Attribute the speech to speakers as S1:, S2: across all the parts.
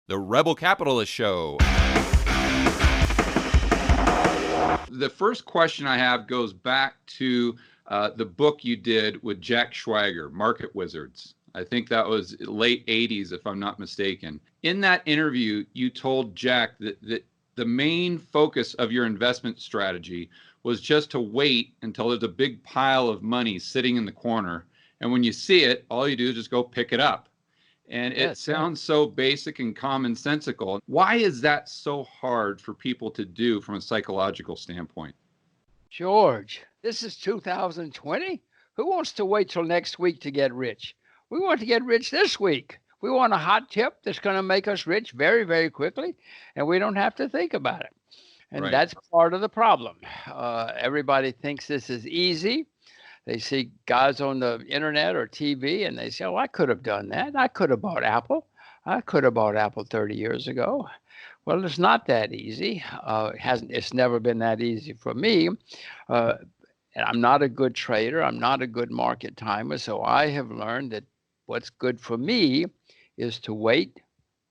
S1: The Rebel Capitalist Show.
S2: The first question I have goes back to the book you did with Jack Schwager, Market Wizards. I think that was late 80s, if I'm not mistaken. In that interview, you told Jack that the main focus of your investment strategy was just to wait until there's a big pile of money sitting in the corner. And when you see it, all you do is just go pick it up. And it sounds so basic and commonsensical. Why is that so hard for people to do from a psychological standpoint?
S3: George, this is 2020. Who wants to wait till next week to get rich? We want to get rich this week. We want a hot tip that's going to make us rich very, very quickly, and we don't have to think about it. And that's part of the problem. Everybody thinks this is easy. They see guys on the internet or TV and they say, oh, I could have done that. I could have bought Apple. I could have bought Apple 30 years ago. Well, it's not that easy. It's never been that easy for me. And I'm not a good trader. I'm not a good market timer. So I have learned that what's good for me is to wait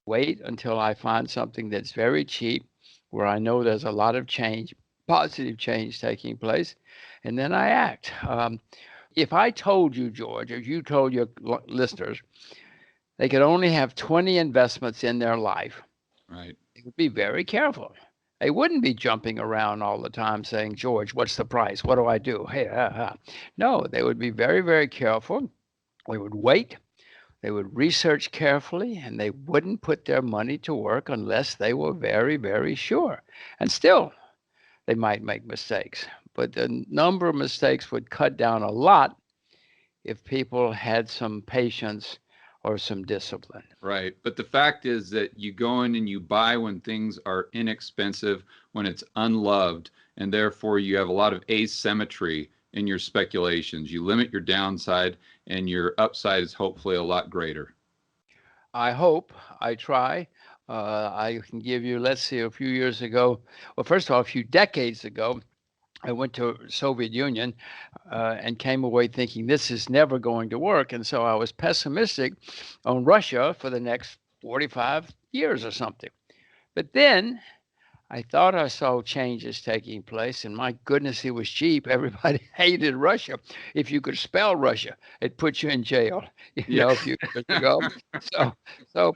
S3: until I find something that's very cheap, where I know there's a lot of change, positive change taking place, and then I act. If I told you, George, or you told your listeners, they could only have 20 investments in their life,
S2: right,
S3: they would be very careful. They wouldn't be jumping around all the time saying, George, what's the price? What do I do? Hey, No, they would be very, very careful. They would wait. They would research carefully, and they wouldn't put their money to work unless they were very, very sure. And still, they might make mistakes. But the number of mistakes would cut down a lot if people had some patience or some discipline.
S2: Right. But the fact is that you go in and you buy when things are inexpensive, when it's unloved, and therefore you have a lot of asymmetry in your speculations. You limit your downside, and your upside is hopefully a lot greater.
S3: I hope. I try. I can give you, let's see, a few years ago, well, first of all, a few decades ago, I went to Soviet Union and came away thinking this is never going to work. And so I was pessimistic on Russia for the next 45 years or something. But then I thought I saw changes taking place, and my goodness, it was cheap. Everybody hated Russia. If you could spell Russia, it put you in jail, a few years ago.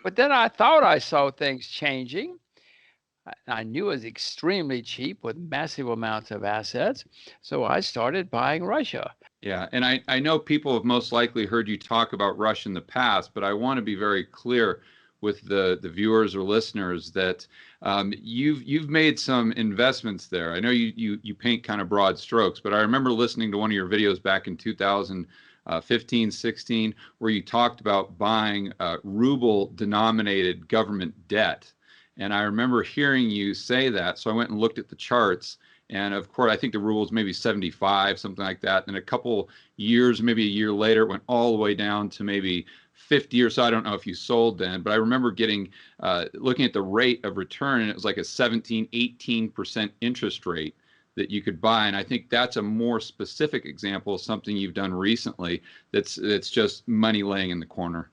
S3: But then I thought I saw things changing. I knew it was extremely cheap with massive amounts of assets. So I started buying Russia.
S2: Yeah, and I know people have most likely heard you talk about Russia in the past, but I want to be very clear with the viewers or listeners that you've made some investments there. I know you paint kind of broad strokes, but I remember listening to one of your videos back in 2015, 16, where you talked about buying ruble-denominated government debt. And I remember hearing you say that, so I went and looked at the charts. And of course, I think the ruble is maybe 75, something like that. And a couple years, maybe a year later, it went all the way down to maybe 50 or so. I don't know if you sold then, but I remember looking at the rate of return, and it was like a 17, 18% interest rate that you could buy. And I think that's a more specific example of something you've done recently that's just money laying in the corner.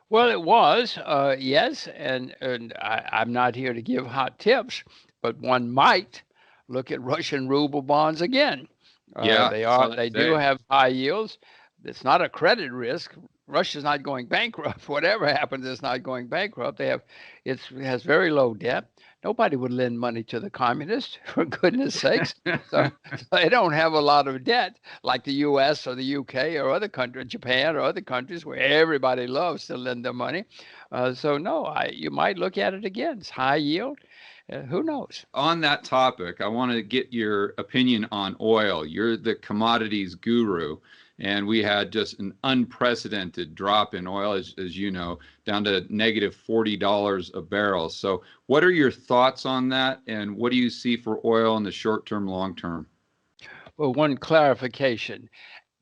S3: Well, it was, yes, and I'm not here to give hot tips, but one might look at Russian ruble bonds again. They do have high yields. It's not a credit risk. Russia's not going bankrupt. Whatever happens, it's not going bankrupt. It has very low debt. Nobody would lend money to the communists, for goodness sakes. So they don't have a lot of debt like the U.S. or the U.K. or other countries, Japan or other countries where everybody loves to lend their money. You might look at it again. It's high yield. Who knows?
S2: On that topic, I want to get your opinion on oil. You're the commodities guru. And we had just an unprecedented drop in oil, as you know, down to negative $40 a barrel. So what are your thoughts on that? And what do you see for oil in the short term, long term?
S3: Well, one clarification.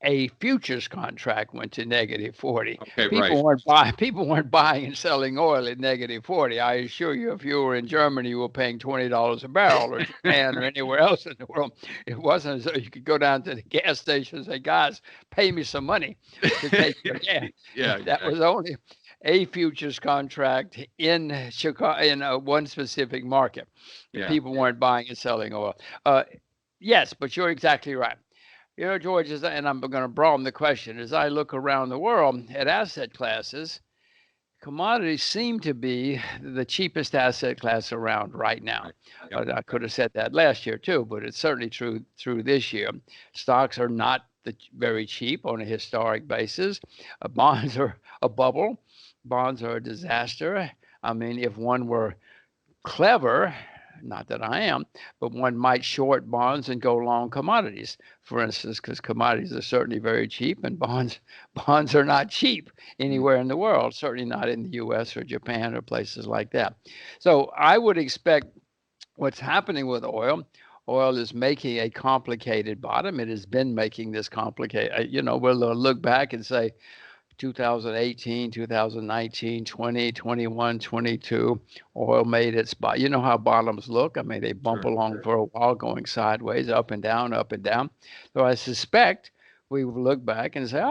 S3: A futures contract went to negative 40.
S2: Okay,
S3: people weren't buying and selling oil at negative 40. I assure you, if you were in Germany, you were paying $20 a barrel, or Japan, or anywhere else in the world. It wasn't as though you could go down to the gas station and say, guys, pay me some money to take your gas.
S2: Yeah,
S3: that was only. a futures contract in Chicago in one specific market.
S2: Yeah.
S3: People weren't buying and selling oil. Uh, yes, but you're exactly right. George, and I'm going to broaden the question. As I look around the world at asset classes, commodities seem to be the cheapest asset class around right now.
S2: Right. Yep.
S3: I could have said that last year too, but it's certainly true through this year. Stocks are not very cheap on a historic basis. Bonds are a bubble. Bonds are a disaster. I mean, if one were clever, not that I am, but one might short bonds and go long commodities, for instance, because commodities are certainly very cheap and bonds are not cheap anywhere in the world, certainly not in the US or Japan or places like that. So I would expect what's happening with oil. Oil is making a complicated bottom. It has been making this complicated. We'll look back and say 2018, 2019, 20, 21, 22, oil made its bottom. You know how bottoms look. I mean, they bump along for a while, going sideways, up and down, up and down. So I suspect we will look back and say,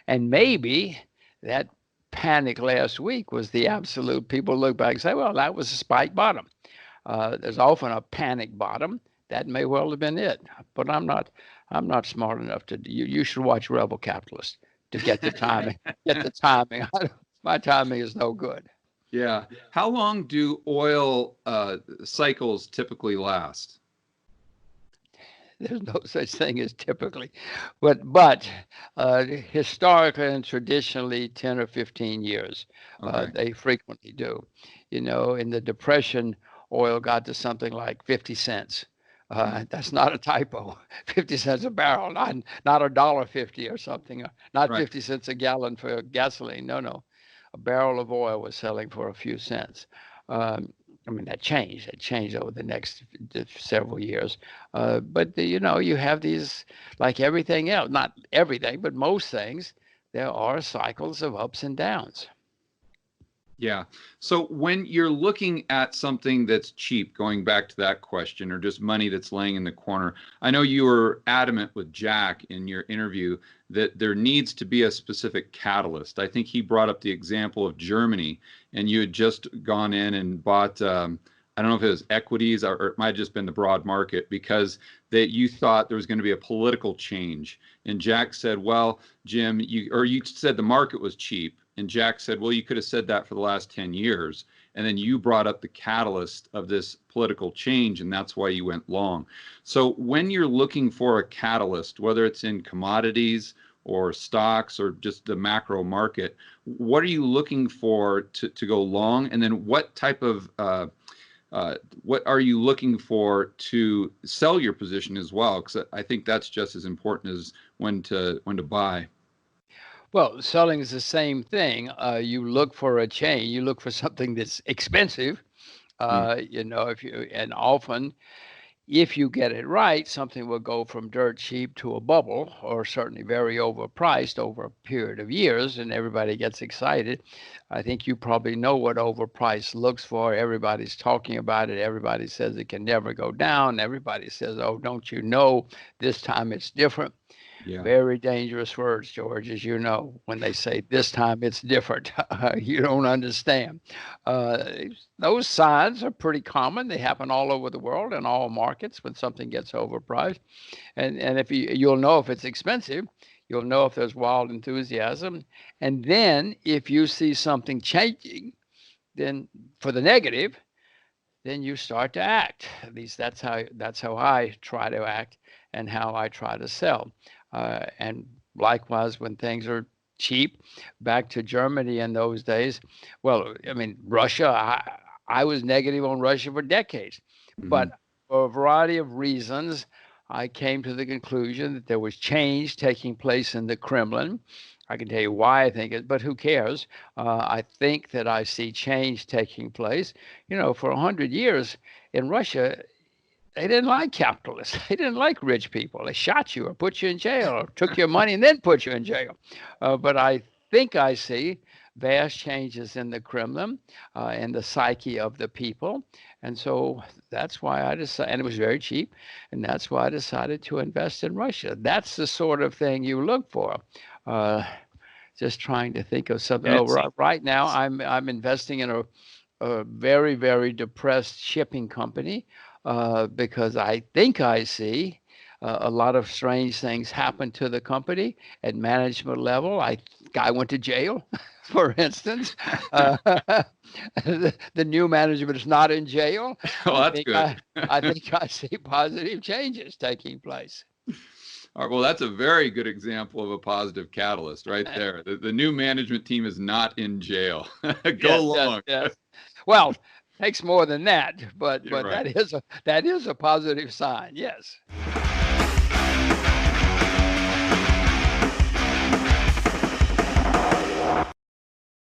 S3: and maybe that panic last week was the absolute. People look back and say, well, that was a spike bottom. There's often a panic bottom. That may well have been it, but I'm not smart enough to. You should watch Rebel Capitalist to get the timing. My timing is no good.
S2: Yeah. How long do oil cycles typically last?
S3: There's no such thing as typically, but historically and traditionally 10 or 15 years.
S2: Okay.
S3: They frequently do. In the Depression, oil got to something like 50 cents. That's not a typo. 50 cents a barrel, not $1.50 or something. Not
S2: Right.
S3: 50 cents a gallon for gasoline. No. A barrel of oil was selling for a few cents. I mean, that changed. It changed over the next several years. But you have these, like everything else, not everything, but most things, there are cycles of ups and downs.
S2: Yeah. So when you're looking at something that's cheap, going back to that question, or just money that's laying in the corner, I know you were adamant with Jack in your interview that there needs to be a specific catalyst. I think he brought up the example of Germany, and you had just gone in and bought, I don't know if it was equities or it might have just been the broad market, because that you thought there was going to be a political change. And Jack said, well, Jim, you said the market was cheap. And Jack said, well, you could have said that for the last 10 years. And then you brought up the catalyst of this political change, and that's why you went long. So when you're looking for a catalyst, whether it's in commodities or stocks or just the macro market, what are you looking for to go long? And then what type of what are you looking for to sell your position as well? Because I think that's just as important as when to buy.
S3: Well, selling is the same thing. You look for a chain. You look for something that's expensive. And often, if you get it right, something will go from dirt cheap to a bubble, or certainly very overpriced over a period of years, and everybody gets excited. I think you probably know what overpriced looks for. Everybody's talking about it. Everybody says it can never go down. Everybody says, oh, don't you know, this time it's different.
S2: Yeah.
S3: Very dangerous words, George, as you know, when they say this time it's different. You don't understand. Those signs are pretty common. They happen all over the world in all markets when something gets overpriced. And if you'll know if it's expensive, you'll know if there's wild enthusiasm. And then if you see something changing, then for the negative, then you start to act. At least that's how I try to act and how I try to sell. And likewise, when things are cheap, back to Germany in those days. Well, I mean, Russia, I was negative on Russia for decades. But for a variety of reasons, I came to the conclusion that there was change taking place in the Kremlin. I can tell you why I think it, but who cares? I think that I see change taking place. For 100 years in Russia, they didn't like capitalists. They didn't like rich people. They shot you or put you in jail or took your money and then put you in jail. But I think I see vast changes in the Kremlin and the psyche of the people. And so that's why I decided, and it was very cheap, and that's why I decided to invest in Russia. That's the sort of thing you look for. just trying to think of something.
S2: And
S3: Oh,
S2: it's
S3: right now I'm investing in a very, very depressed shipping company because I think I see a lot of strange things happen to the company at management level. Guy went to jail, for instance. The new management is not in jail.
S2: well,
S3: I
S2: that's
S3: think
S2: good.
S3: I think I see positive changes taking place.
S2: All right, well, that's a very good example of a positive catalyst right there. The new management team is not in jail. Go
S3: Yes, yes,
S2: along.
S3: yes. Well, takes more than that, but
S2: You're right.
S3: that is a positive sign. Yes.